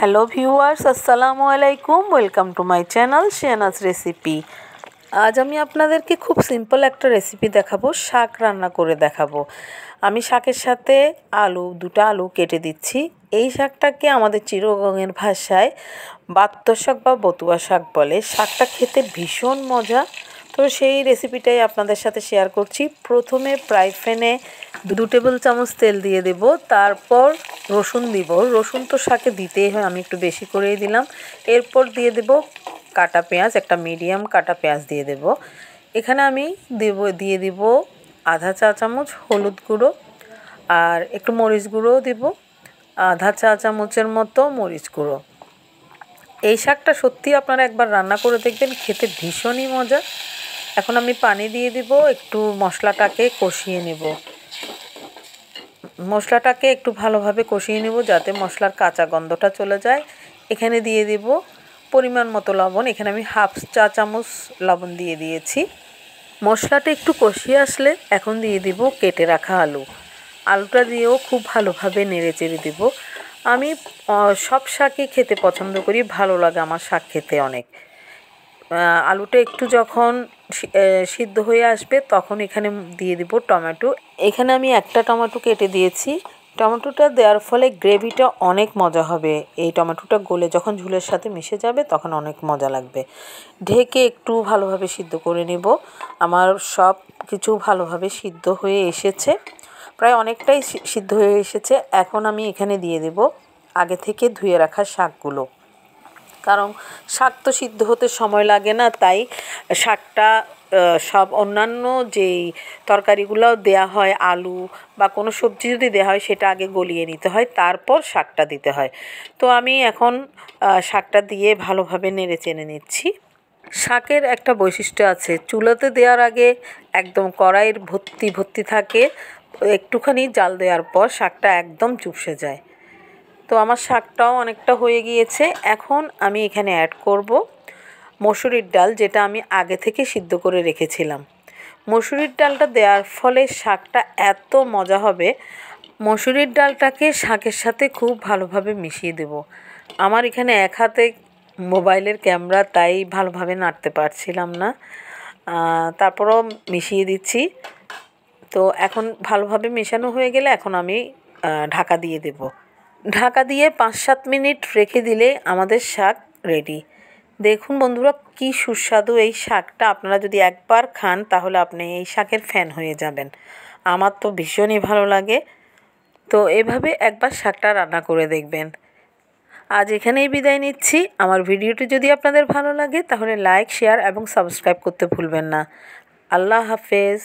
Hello viewers, আসসালামু আলাইকুম। Welcome to my channel Shehnaz recipe. আজ আমি আপনাদেরকে খুব সিম্পল একটা রেসিপি দেখাবো, শাক রান্না করে দেখাবো। আমি শাকের সাথে দুটো আলু কেটে দিচ্ছি। এই শাকটাকে আমাদের চিরগঙের ভাষায় বাত্য শাক বা বতুয়া শাক বলে। শাকটা খেতে ভীষণ মজা। তো সেই রেসিপিটাই আপনাদের সাথে শেয়ার করছি। প্রথমে ফ্রাই প্যানে 2 টেবিল চামচ তেল দিয়ে দেব, তারপর রসুন দিব। রসুন তো শাকে দিতেই হয়, আমি একটু বেশি করেই দিলাম। এরপর দিয়ে দেব কাটা পেঁয়াজ, একটা মিডিয়াম কাটা পেঁয়াজ দিয়ে দেব। এখানে আমি দিয়ে দিব আধা চা চামচ হলুদ গুঁড়ো, আর একটু মরিচ গুঁড়োও দেব, আধা চা চামচের মতো মরিচ গুঁড়ো। এই শাকটা সত্যি আপনারা একবার রান্না করে দেখবেন, খেতে ভীষণই মজা। এখন আমি পানি দিয়ে দিব, একটু মশলাটাকে কষিয়ে নেব। মশলাটাকে একটু ভালোভাবে কষিয়ে নেব যাতে মশলার কাঁচা গন্ধটা চলে যায়। এখানে দিয়ে দিব পরিমাণ মতো লবণ। এখানে আমি হাফ চা চামচ লবণ দিয়ে দিয়েছি। মশলাটা একটু কষিয়ে আসলে এখন দিয়ে দিব কেটে রাখা আলুটা দিয়েও খুব ভালোভাবে নেড়ে চেড়ে দেব। আমি সব শাকই খেতে পছন্দ করি, ভালো লাগে আমার শাক খেতে অনেক। আলুটা একটু যখন সিদ্ধ হয়ে আসবে তখন এখানে দিয়ে দিব টমেটো। এখানে আমি একটা টমেটো কেটে দিয়েছি। টমেটোটা দেওয়ার ফলে গ্রেভিটা অনেক মজা হবে। এই টমেটোটা গলে যখন ঝোলের সাথে মিশে যাবে তখন অনেক মজা লাগবে। ঢেকে একটু ভালোভাবে সিদ্ধ করে নেব। আমার সব কিছু ভালোভাবে সিদ্ধ হয়ে এসেছে, প্রায় অনেকটাই সিদ্ধ হয়ে এসেছে। এখন আমি এখানে দিয়ে দেব আগে থেকে ধুয়ে রাখা শাকগুলো। কারণ শাক তো সিদ্ধ হতে সময় লাগে না, তাই শাকটা সব অন্যান্য যেই তরকারিগুলো দেয়া হয়, আলু বা কোনো সবজি যদি দেওয়া হয় সেটা আগে গলিয়ে নিতে হয়, তারপর শাকটা দিতে হয়। তো আমি এখন শাকটা দিয়ে ভালোভাবে নেড়ে চেড়ে নিচ্ছি। শাকের একটা বৈশিষ্ট্য আছে, চুলাতে দেওয়ার আগে একদম কড়াইয়ের ভর্তি ভর্তি থাকে, একটুখানি জাল দেওয়ার পর শাকটা একদম চুপসে যায়। তো আমার শাকটাও অনেকটা হয়ে গিয়েছে। এখন আমি এখানে অ্যাড করব মসুরির ডাল, যেটা আমি আগে থেকে সিদ্ধ করে রেখেছিলাম। মসুরির ডালটা দেওয়ার ফলে শাকটা এত মজা হবে। মসুরির ডালটাকে শাকের সাথে খুব ভালোভাবে মিশিয়ে দেব। আমার এখানে এক হাতে মোবাইলের ক্যামেরা, তাই ভালোভাবে নাড়তে পারছিলাম না, তারপরও মিশিয়ে দিচ্ছি। তো এখন ভালোভাবে মেশানো হয়ে গেলে এখন আমি ঢাকা দিয়ে দেব। ঢাকা দিয়ে 5-7 মিনিট রেখে দিলে আমাদের শাক রেডি। দেখুন বন্ধুরা, কি সুস্বাদু এই শাকটা। আপনারা যদি একবার খান তাহলে আপনি এই শাকের ফ্যান হয়ে যাবেন। আমার তো ভীষণই ভালো লাগে। তো এভাবে একবার শাকটা রান্না করে দেখবেন। আজ এখানেই বিদায় নিচ্ছি। আমার ভিডিওটি যদি আপনাদের ভালো লাগে তাহলে লাইক, শেয়ার এবং সাবস্ক্রাইব করতে ভুলবেন না। আল্লাহ হাফেজ।